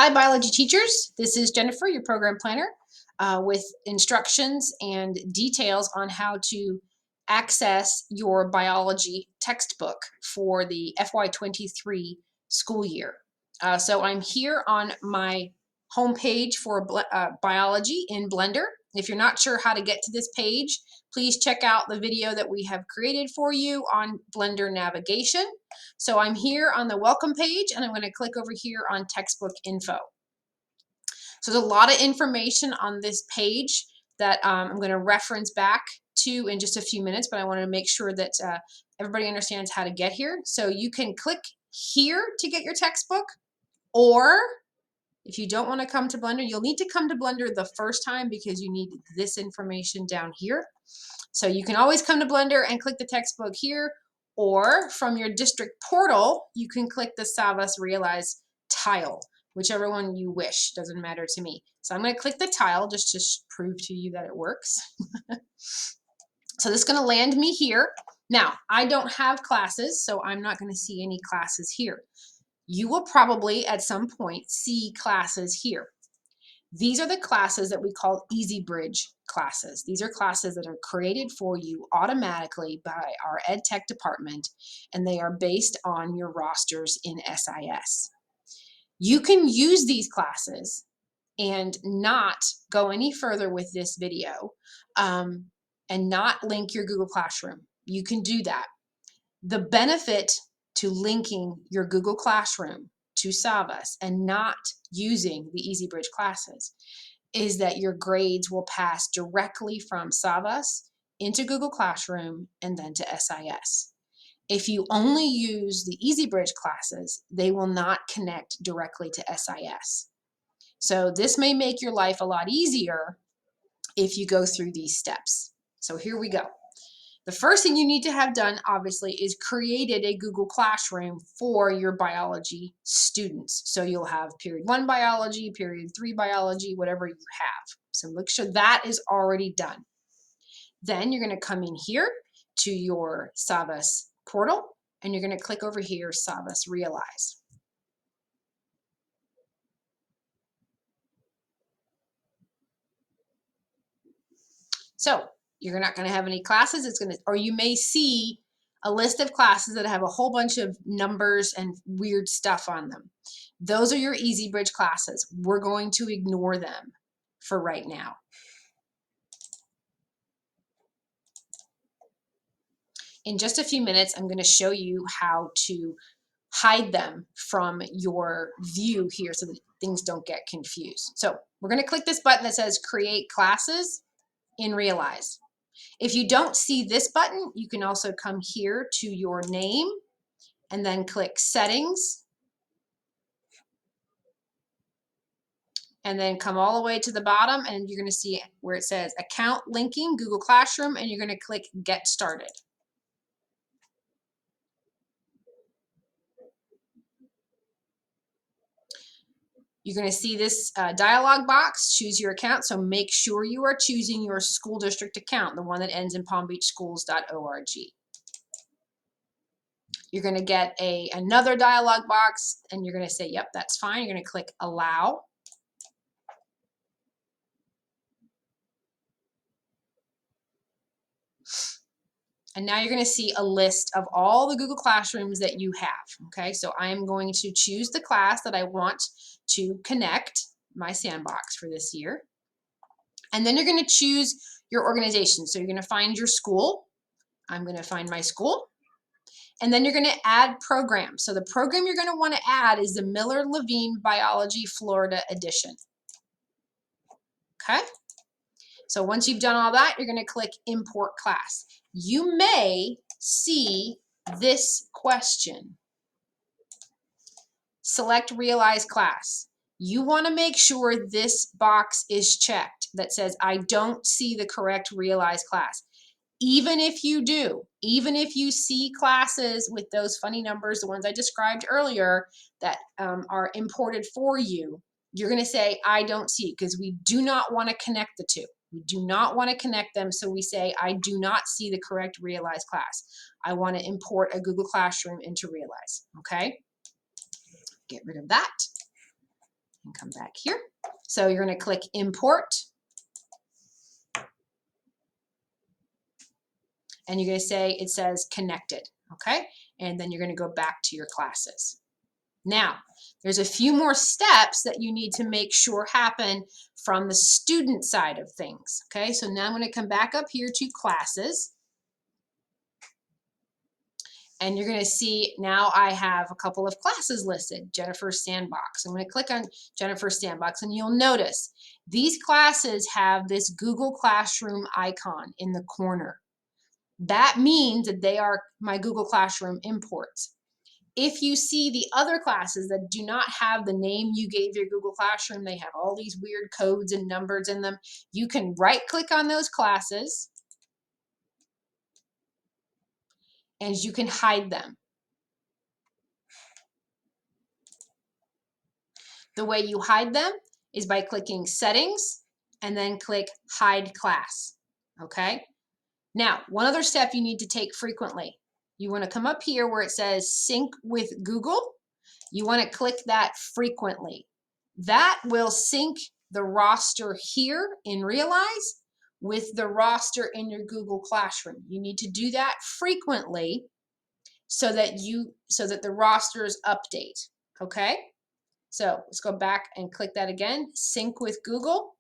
Hi, biology teachers. This is Jennifer, your program planner, with instructions and details on how to access your biology textbook for the FY23 school year. So I'm here on my homepage for biology in Blender. If you're not sure how to get to this page, please check out the video that we have created for you on Blender navigation. So I'm here on the welcome page and I'm going to click over here on textbook info. So there's a lot of information on this page that I'm going to reference back to in just a few minutes, but I want to make sure that everybody understands how to get here. So you can click here to get your textbook, or if you don't want to come to Blender, you'll need to come to Blender the first time because you need this information down here. So you can always come to Blender and click the textbook here, or from your district portal, you can click the Savvas Realize tile, whichever one you wish, doesn't matter to me. So I'm going to click the tile just to prove to you that it works. So this is going to land me here. Now, I don't have classes, so I'm not going to see any classes here. You will probably at some point see classes here. These are the classes that we call Easy Bridge classes. These are classes that are created for you automatically by our Ed Tech department, and they are based on your rosters in SIS. You can use these classes and not go any further with this video and not link your Google Classroom. You can do that. The benefit to linking your Google Classroom to Savvas and not using the Easy Bridge classes is that your grades will pass directly from Savvas into Google Classroom and then to SIS. If you only use the Easy Bridge classes, they will not connect directly to SIS. So this may make your life a lot easier if you go through these steps. So here we go. The first thing you need to have done, obviously, is created a Google Classroom for your biology students. So you'll have period 1 biology, period 3 biology, whatever you have. So make sure that is already done. Then you're going to come in here to your Savvas portal, and you're going to click over here, Savvas Realize. So you're not going to have any classes. It's going to, or you may see a list of classes that have a whole bunch of numbers and weird stuff on them. Those are your Easy Bridge classes. We're going to ignore them for right now. In just a few minutes, I'm going to show you how to hide them from your view here so that things don't get confused. So we're going to click this button that says Create Classes in Realize. If you don't see this button, you can also come here to your name and then click Settings, and then come all the way to the bottom, and you're going to see where it says Account Linking Google Classroom, and you're going to click Get Started. You're going to see this dialog box, choose your account, so make sure you are choosing your school district account, the one that ends in palmbeachschools.org. You're going to get another dialog box, and you're going to say, yep, that's fine. You're going to click Allow. And now you're going to see a list of all the Google Classrooms that you have. Okay, so I'm going to choose the class that I want to connect my sandbox for this year. And then you're going to choose your organization. So you're going to find your school. I'm going to find my school. And then you're going to add programs. So the program you're going to want to add is the Miller Levine Biology Florida Edition. Okay. So once you've done all that, you're going to click Import Class. You may see this question. Select Realize Class. You want to make sure this box is checked that says, I don't see the correct Realize class. Even if you do, even if you see classes with those funny numbers, the ones I described earlier that are imported for you, you're going to say, I don't see, because we do not want to connect the two. We do not want to connect them, so we say, I do not see the correct Realize class. I want to import a Google Classroom into Realize, okay? Get rid of that. and come back here. So you're going to click import. And you're going to say, it says connected, okay? And then you're going to go back to your classes. Now, there's a few more steps that you need to make sure happen from the student side of things, okay? So now I'm going to come back up here to classes. And you're going to see now I have a couple of classes listed, Jennifer's Sandbox. I'm going to click on Jennifer's Sandbox and you'll notice these classes have this Google Classroom icon in the corner. That means that they are my Google Classroom imports. If you see the other classes that do not have the name you gave your Google Classroom, they have all these weird codes and numbers in them, you can right-click on those classes and you can hide them. The way you hide them is by clicking Settings and then click Hide Class, okay? Now, one other step you need to take frequently. You want to come up here where it says Sync with Google. You want to click that frequently. That will sync the roster here in Realize with the roster in your Google Classroom. You need to do that frequently so that the rosters update, okay? So let's go back and click that again, Sync with Google.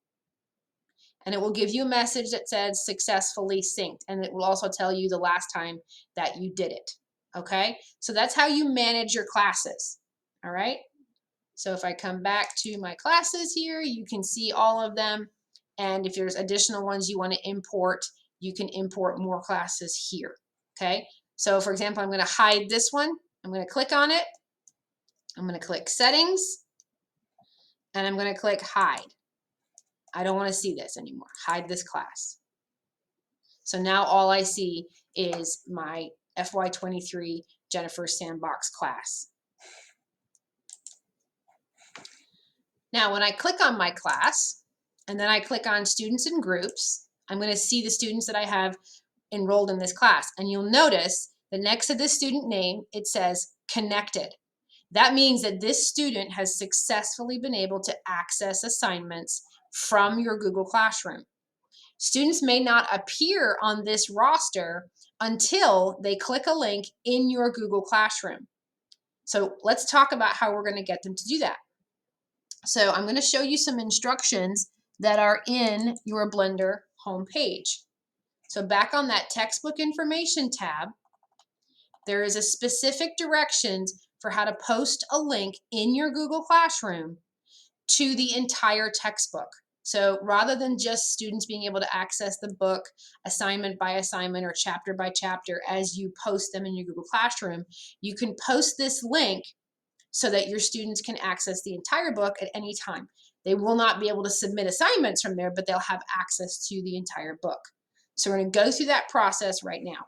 And it will give you a message that says successfully synced. And it will also tell you the last time that you did it. Okay, so that's how you manage your classes. All right, so if I come back to my classes here, you can see all of them. And if there's additional ones you want to import, you can import more classes here. Okay, so for example, I'm going to hide this one. I'm going to click on it. I'm going to click Settings. And I'm going to click Hide. I don't want to see this anymore. Hide this class. So now all I see is my FY23 Jennifer's Sandbox class. Now when I click on my class and then I click on students and groups, I'm going to see the students that I have enrolled in this class. And you'll notice that next to this student name, it says connected. That means that this student has successfully been able to access assignments from your Google Classroom. Students may not appear on this roster until they click a link in your Google Classroom. So let's talk about how we're going to get them to do that. So I'm going to show you some instructions that are in your Blender homepage. So back on that textbook information tab, there is a specific directions for how to post a link in your Google Classroom to the entire textbook. So rather than just students being able to access the book assignment by assignment or chapter by chapter as you post them in your Google Classroom, you can post this link so that your students can access the entire book at any time. They will not be able to submit assignments from there, but they'll have access to the entire book. So we're going to go through that process right now.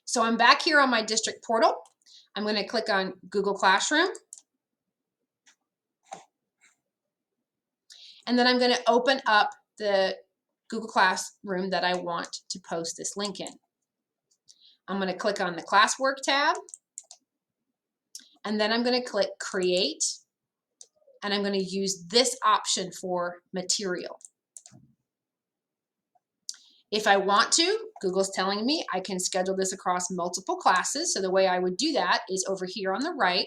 So I'm back here on my district portal. I'm going to click on Google Classroom. And then I'm going to open up the Google Classroom that I want to post this link in. I'm going to click on the Classwork tab. And then I'm going to click Create. And I'm going to use this option for Material. If I want to, Google's telling me I can schedule this across multiple classes. So the way I would do that is over here on the right.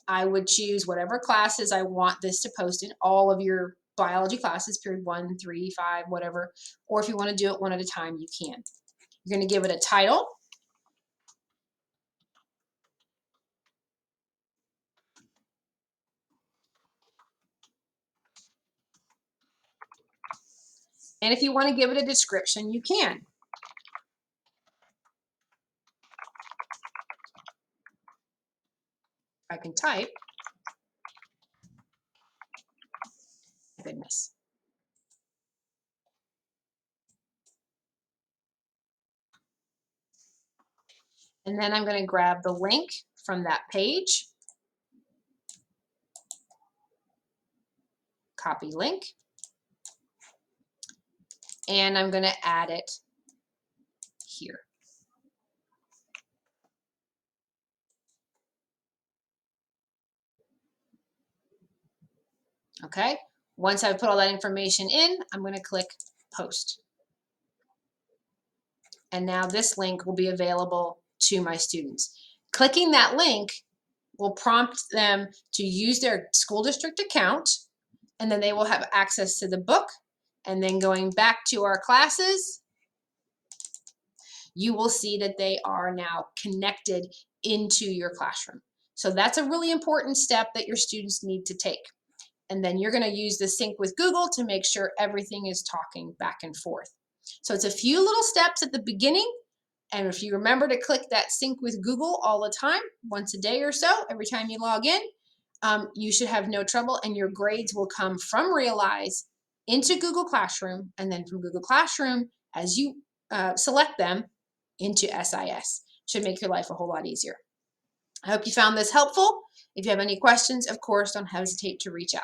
I would choose whatever classes I want this to post in, all of your biology classes, period 1, 3, 5, whatever. Or if you want to do it one at a time, you can. You're going to give it a title. And if you want to give it a description, you can. I can type. Goodness. And then I'm going to grab the link from that page. Copy link. And I'm going to add it here. Okay. Once I've put all that information in, I'm going to click post. And now this link will be available to my students. Clicking that link will prompt them to use their school district account, and then they will have access to the book. And then going back to our classes, you will see that they are now connected into your classroom. So that's a really important step that your students need to take. And then you're going to use the sync with Google to make sure everything is talking back and forth. So it's a few little steps at the beginning. And if you remember to click that sync with Google all the time, once a day or so, every time you log in, you should have no trouble, and your grades will come from Realize into Google Classroom, and then from Google Classroom, as you select them, into SIS. Should make your life a whole lot easier. I hope you found this helpful. If you have any questions, of course, don't hesitate to reach out.